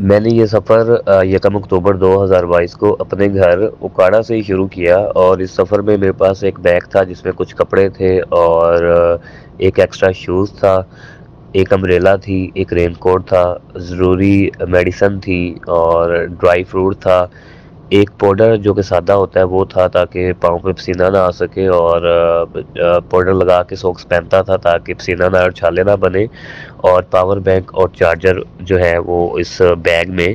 میں نے یہ سفر 1 اکتوبر 2022 کو اپنے گھر اکاڑا سے ہی شروع کیا، اور اس سفر میں میرے پاس ایک بیگ تھا جس میں کچھ کپڑے تھے اور ایک ایکسٹرا شوز تھا، ایک امبریلا تھی، ایک رین کوٹ تھا، ضروری میڈیسن تھی اور ڈرائی فروٹ تھا، ایک پاؤڈر جو کہ سادہ ہوتا ہے وہ تھا تاکہ پاؤں پہ پسینہ نہ آ سکے، اور پاؤڈر لگا کے سوکس پہنتا تھا تاکہ پسینہ نہ اور چھالے نہ بنے، اور پاور بینک اور چارجر جو ہے وہ اس بیگ میں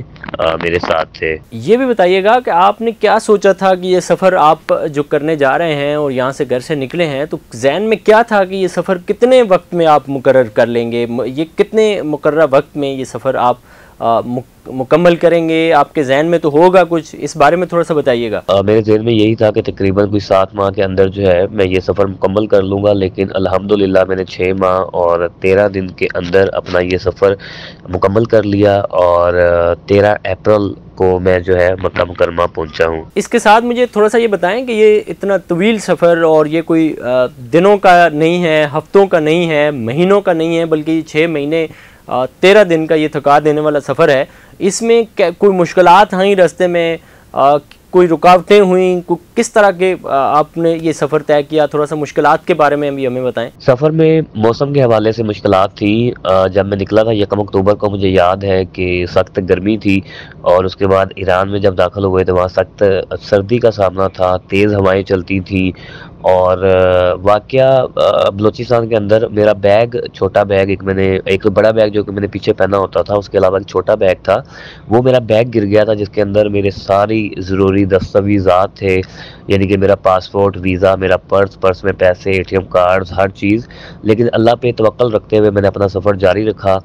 میرے ساتھ تھے۔ یہ بھی بتائیے گا کہ آپ نے کیا سوچا تھا کہ یہ سفر آپ جو کرنے جا رہے ہیں اور یہاں سے گھر سے نکلے ہیں تو ذہن میں کیا تھا کہ یہ سفر کتنے وقت میں آپ مقرر کر لیں گے، یہ کتنے مقررہ وقت میں یہ سفر آپ مکمل کریں گے؟ آپ کے ذہن میں تو ہوگا کچھ، اس بارے میں تھوڑا سا بتائیے گا۔ میرے ذہن میں یہی تھا کہ تقریباً کوئی 7 ماہ کے اندر جو ہے میں یہ سفر مکمل کر لوں گا، لیکن الحمدللہ میں نے 6 ماہ اور 13 دن کے اندر اپنا یہ سفر مکمل کر لیا، اور 13 اپریل کو میں جو ہے مکہ مکرمہ پہنچا ہوں۔ اس کے ساتھ مجھے تھوڑا سا یہ بتائیں کہ یہ اتنا طویل سفر، اور یہ کوئی دنوں کا نہیں ہے، ہفتوں کا نہیں ہے، مہینوں کا نہیں ہے، بلکہ یہ 6 مہینے 13 دن کا یہ تھکا دینے والا سفر ہے۔ اس میں کوئی مشکلات آئیں راستے میں، کوئی رکاوٹیں ہوئیں، کس طرح کے آپ نے یہ سفر طے کیا؟ تھوڑا سا مشکلات کے بارے میں بھی ہمیں بتائیں۔ سفر میں موسم کے حوالے سے مشکلات تھی۔ جب میں نکلا تھا 1 اکتوبر کو، مجھے یاد ہے کہ سخت گرمی تھی، اور اس کے بعد ایران میں جب داخل ہوئے تو وہاں سخت سردی کا سامنا تھا، تیز ہوائیں چلتی تھیں، اور واقعہ بلوچستان کے اندر میرا بیگ، چھوٹا بیگ، ایک بڑا بیگ جو کہ میں نے پیچھے پہنا ہوتا تھا، اس کے علاوہ ایک چھوٹا بیگ تھا، وہ میرا بیگ گر گیا تھا جس کے اندر میرے ساری ضروری دستاویزات تھے، یعنی کہ میرا پاسپورٹ، ویزا، میرا پرس میں پیسے، ATM کارڈز، ہر چیز۔ لیکن اللہ پہ توکل رکھتے ہوئے میں نے اپنا سفر جاری رکھا،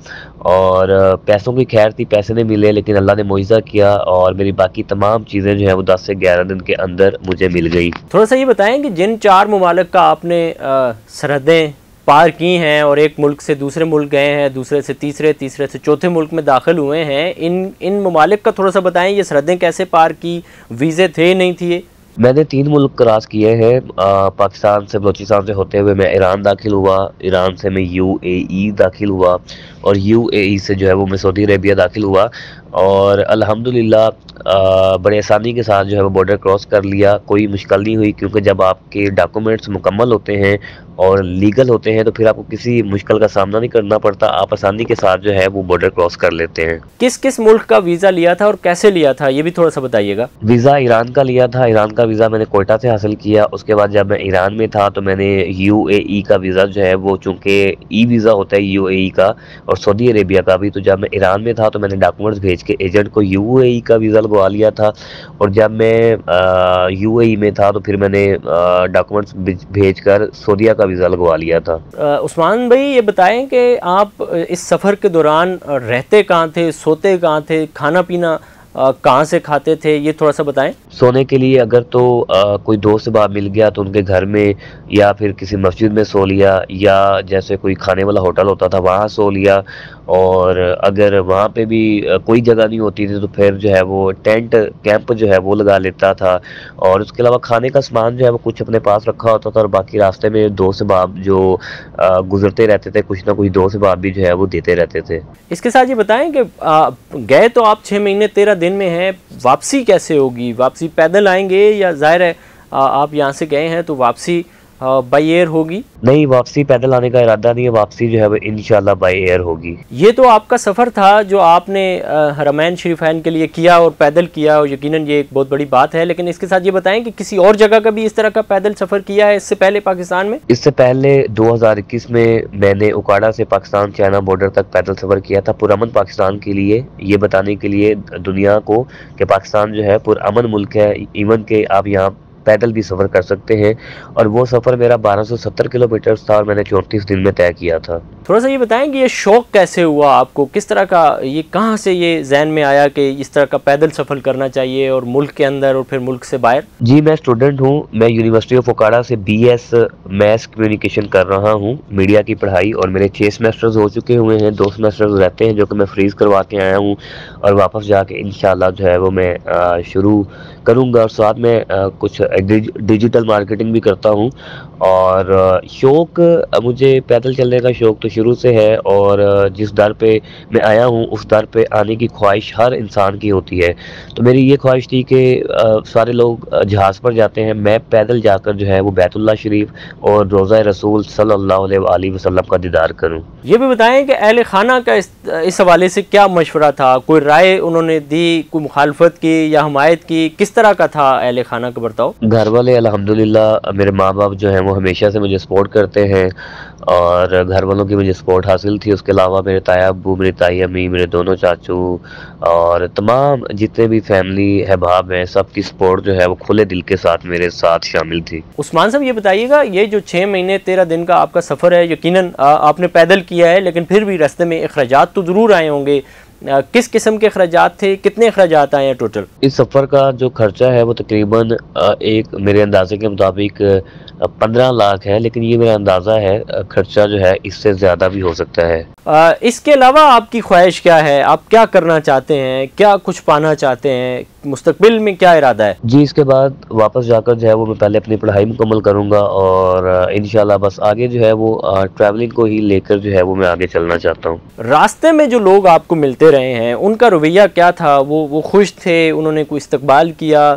اور پیسوں کی خیر تھی، پیسے نہیں ملے، لیکن اللہ نے معجزہ کیا اور میری باقی تمام چیزیں جو ہیں وہ 10 سے 11 دن کے اندر مجھے مل گئی۔ تھوڑا سا یہ بتائیں کہ جن 4 ممالک کا آپ نے سرحدیں پار کی ہیں اور ایک ملک سے دوسرے ملک گئے ہیں، دوسرے سے تیسرے، تیسرے سے چوتھے ملک میں داخل ہوئے ہیں، ان ممالک کا تھوڑا سا بتائیں، یہ سرحدیں کیسے پار کی، ویزے تھے نہیں تھے؟ میں نے 3 ملک کراس کیے ہیں۔ پاکستان سے، بلوچستان سے ہوتے ہوئے میں ایران داخل ہوا، ایران سے میں UAE داخل ہوا، اور UAE سے جو ہے وہ میں سعودی عربیہ داخل ہوا، اور الحمدللہ بڑے آسانی کے ساتھ جو ہے وہ بارڈر کراس کر لیا، کوئی مشکل نہیں ہوئی، کیونکہ جب آپ کے ڈاکومنٹس مکمل ہوتے ہیں اور لیگل ہوتے ہیں تو پھر آپ کو کسی مشکل کا سامنا نہیں کرنا پڑتا، آپ آسانی کے ساتھ جو ہے وہ بارڈر کراس کر لیتے ہیں۔ کس کس ملک کا ویزا لیا تھا اور کیسے لیا تھا، یہ بھی تھوڑا سا بتائیے گا۔ ویزا ایران کا لیا تھا، ایران کا ویزا میں نے کوئٹہ سے حاصل کیا۔ اس کے بعد جب میں ایران میں تھا تو میں نے UAE کا ویزا جو ہے وہ، چونکہ ویزا ہوتا ہے UAE کا اور سعودی عربیہ کا بھی، تو جب میں ایران میں تھا تو میں نے ڈاکومنٹس بھیج کے ایجنٹ کو UAE کا ویزا لگوا لیا تھا، اور جب میں UAE میں تھا تو پھر میں نے ڈاکومنٹس بھیج کر سعودیہ کا ویزا لگوا لیا تھا۔ عثمان بھائی یہ بتائیں کہ آپ اس سفر کے دوران رہتے کہاں تھے، سوتے کہاں تھے، کھانا پینا کہاں سے کھاتے تھے، یہ تھوڑا سا بتائیں۔ سونے کے لیے اگر تو کوئی دوست سے مل گیا تو ان کے گھر میں، یا پھر کسی مسجد میں سو لیا، یا جیسے کوئی کھانے والا ہوٹل ہوتا تھا وہاں سو لیا، اور اگر وہاں پہ بھی کوئی جگہ نہیں ہوتی تھی تو پھر جو ہے وہ ٹینٹ کیمپ جو ہے وہ لگا لیتا تھا، اور اس کے علاوہ کھانے کا سامان جو ہے وہ کچھ اپنے پاس رکھا ہوتا تھا، اور باقی راستے میں دوست احباب جو گزرتے رہتے تھے، کچھ نہ کچھ دوست احباب بھی جو ہے وہ دیتے رہتے تھے۔ اس کے ساتھ یہ بتائیں کہ گئے تو آپ 6 مہینے 13 دن میں ہیں، واپسی کیسے ہوگی؟ واپسی پیدل آئیں گے یا ظاہر ہے آپ یہاں سے گئے ہیں تو واپسی بائی ایئر ہوگی؟ نہیں، واپسی پیدل آنے کا ارادہ نہیں ہے، واپسی جو ہے وہ انشاءاللہ بائی ایئر ہوگی۔ یہ تو آپ کا سفر تھا جو آپ نے حرمین شریفین کے لیے کیا اور پیدل کیا، اور یقیناً یہ ایک بہت بڑی بات ہے، لیکن اس کے ساتھ یہ بتائیں کہ کسی اور جگہ کا بھی اس طرح کا پیدل سفر کیا ہے اس سے پہلے پاکستان میں؟ اس سے پہلے 2021 میں نے اکاڑا سے پاکستان چائنا بارڈر تک پیدل سفر کیا تھا، پرامن پاکستان کے لیے، یہ بتانے کے لیے دنیا کو کہ پاکستان جو ہے پرامن ملک ہے، ایون کہ آپ یہاں پیدل بھی سفر کر سکتے ہیں، اور وہ سفر میرا 1270 کلومیٹر تھا اور میں نے 34 دن میں طے کیا تھا۔ تھوڑا سا یہ بتائیں کہ یہ شوق کیسے ہوا آپ کو، کس طرح کا، یہ کہاں سے یہ ذہن میں آیا کہ اس طرح کا پیدل سفر کرنا چاہیے، اور ملک کے اندر اور پھر ملک سے باہر؟ جی، میں اسٹوڈنٹ ہوں، میں یونیورسٹی آف اکاڑا سے BS میس کمیونیکیشن کر رہا ہوں، میڈیا کی پڑھائی، اور میرے 6 سیمیسٹرز ہو چکے ہوئے ہیں، 2 سیمیسٹرز رہتے ہیں جو کہ میں فریز کروا کے آیا ہوں، اور واپس جا کے انشاءاللہ جو ہے وہ میں شروع کروں گا، اور ساتھ میں کچھ ڈیجیٹل مارکیٹنگ بھی کرتا ہوں، اور شوق مجھے پیدل چلنے کا شوق تو شروع سے ہے، اور جس در پہ میں آیا ہوں اس در پہ آنے کی خواہش ہر انسان کی ہوتی ہے۔ تو میری یہ خواہش تھی کہ سارے لوگ جہاز پر جاتے ہیں، میں پیدل جا کر جو ہے وہ بیت اللہ شریف اور روضہ رسول صلی اللہ علیہ وآلہ وسلم کا دیدار کروں۔ یہ بھی بتائیں کہ اہل خانہ کا اس حوالے سے کیا مشورہ تھا؟ کوئی رائے انہوں نے دی، کوئی مخالفت کی یا حمایت کی؟ کس طرح کا تھا اہل خانہ کا برتاؤ؟ گھر والے الحمدللہ، میرے ماں باپ جو ہیں وہ ہمیشہ سے مجھے سپورٹ کرتے ہیں، اور گھر والوں کی مجھے سپورٹ حاصل تھی۔ اس کے علاوہ میرے تایا ابو، میری تائی امی، میرے دونوں چاچو اور تمام جتنے بھی فیملی احباب ہیں، سب کی سپورٹ جو ہے وہ کھلے دل کے ساتھ میرے ساتھ شامل تھی۔ عثمان صاحب یہ بتائیے گا، یہ جو 6 مہینے 13 دن کا آپ کا سفر ہے، یقیناً آپ نے پیدل کیا ہے، لیکن پھر بھی راستے میں اخراجات تو ضرور آئے ہوں گے۔ کس قسم کے اخراجات تھے؟ کتنے اخراجات آئے ہیں ٹوٹل؟ اس سفر کا جو خرچہ ہے وہ تقریباً ایک میرے اندازے کے مطابق 15 لاکھ ہے، لیکن یہ میرا اندازہ ہے، خرچہ جو ہے اس سے زیادہ بھی ہو سکتا ہے۔ اس کے علاوہ آپ کی خواہش کیا ہے؟ آپ کیا کرنا چاہتے ہیں؟ کیا کچھ پانا چاہتے ہیں؟ مستقبل میں کیا ارادہ ہے؟ جی، اس کے بعد واپس جا کر جو ہے وہ میں پہلے اپنی پڑھائی مکمل کروں گا، اور انشاءاللہ بس آگے جو ہے وہ ٹریولنگ کو ہی لے کر جو ہے وہ میں آگے چلنا چاہتا ہوں۔ راستے میں جو لوگ آپ کو ملتے رہے ہیں ان کا رویہ کیا تھا؟ وہ خوش تھے؟ انہوں نے کوئی استقبال کیا؟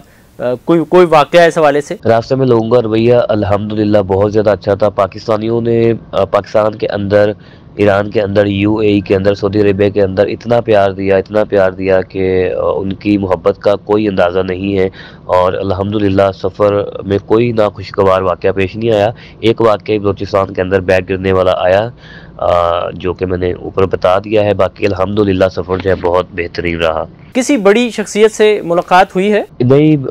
کوئی واقعہ اس حوالے سے؟ راستے میں لوگوں کا رویہ الحمدللہ بہت زیادہ اچھا تھا۔ پاکستانیوں نے پاکستان کے اندر، ایران کے اندر، UAE کے اندر، سعودی عربیہ کے اندر اتنا پیار دیا کہ ان کی محبت کا کوئی اندازہ نہیں ہے، اور الحمدللہ سفر میں کوئی ناخوشگوار واقعہ پیش نہیں آیا۔ ایک واقعہ بلوچستان کے اندر بیگ گرنے والا آیا، جو کہ میں نے اوپر بتا دیا ہے، باقی الحمدللہ سفر جو ہے بہت بہترین رہا۔ کسی بڑی شخصیت سے ملاقات ہوئی ہے؟ نہیں،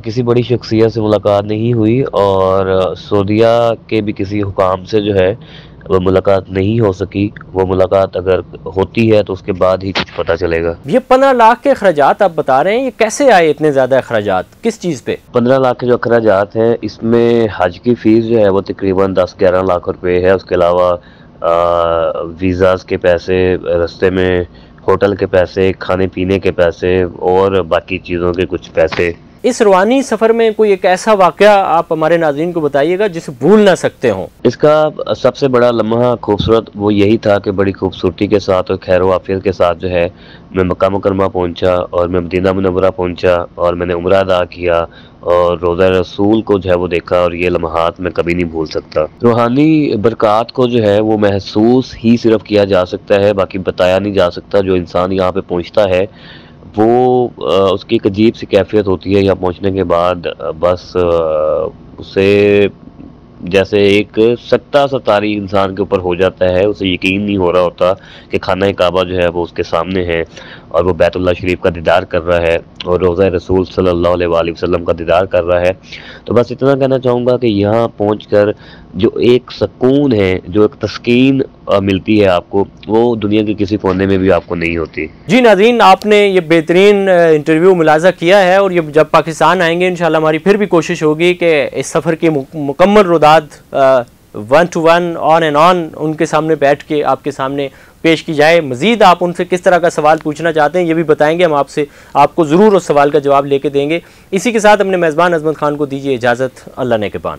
کسی بڑی شخصیت سے ملاقات نہیں ہوئی، اور سعودیہ کے بھی کسی حکام سے جو ہے وہ ملاقات نہیں ہو سکی۔ وہ ملاقات اگر ہوتی ہے تو اس کے بعد ہی کچھ پتہ چلے گا۔ یہ 15 لاکھ کے اخراجات آپ بتا رہے ہیں، یہ کیسے آئے اتنے زیادہ اخراجات؟ کس چیز پہ؟ 15 لاکھ کے جو اخراجات ہیں، اس میں حج کی فیس جو ہے وہ تقریباً 10-11 لاکھ روپے ہے۔ اس کے علاوہ ویزاز کے پیسے، رستے میں ہوٹل کے پیسے، کھانے پینے کے پیسے، اور باقی چیزوں کے کچھ پیسے۔ اس روانی سفر میں کوئی ایک ایسا واقعہ آپ ہمارے ناظرین کو بتائیے گا جسے بھول نہ سکتے ہوں۔ اس کا سب سے بڑا لمحہ خوبصورت وہ یہی تھا کہ بڑی خوبصورتی کے ساتھ اور خیر و عافیت کے ساتھ جو ہے میں مکہ مکرمہ پہنچا، اور میں مدینہ منورہ پہنچا، اور میں نے عمرہ ادا کیا، اور روضہ رسول کو جو ہے وہ دیکھا، اور یہ لمحات میں کبھی نہیں بھول سکتا۔ روحانی برکات کو جو ہے وہ محسوس ہی صرف کیا جا سکتا ہے، باقی بتایا نہیں جا سکتا۔ جو انسان یہاں پہ پہنچتا ہے وہ اس کی ایک عجیب سی کیفیت ہوتی ہے یہاں پہنچنے کے بعد، بس اسے جیسے ایک سکتہ سا طاری انسان کے اوپر ہو جاتا ہے، اسے یقین نہیں ہو رہا ہوتا کہ خانہ کعبہ جو ہے وہ اس کے سامنے ہے، اور وہ بیت اللہ شریف کا دیدار کر رہا ہے، اور روضہ رسول صلی اللہ علیہ وآلہ وسلم کا دیدار کر رہا ہے۔ تو بس اتنا کہنا چاہوں گا کہ یہاں پہنچ کر جو ایک سکون ہے، جو ایک تسکین ملتی ہے آپ کو، وہ دنیا کے کسی کونے میں بھی آپ کو نہیں ہوتی۔ جی ناظرین، آپ نے یہ بہترین انٹرویو ملاحظہ کیا ہے، اور یہ جب پاکستان آئیں گے انشاءاللہ ہماری پھر بھی کوشش ہوگی کہ اس سفر کی مکمل روداد 1 to 1 آن اینڈ آن ان کے سامنے بیٹھ کے آپ کے سامنے پیش کی جائے۔ مزید آپ ان سے کس طرح کا سوال پوچھنا چاہتے ہیں یہ بھی بتائیں گے، ہم آپ کو ضرور اس سوال کا جواب لے کے دیں گے۔ اسی کے ساتھ اپنے میزبان عظمت خان کو دیجیے اجازت، اللہ نگہبان۔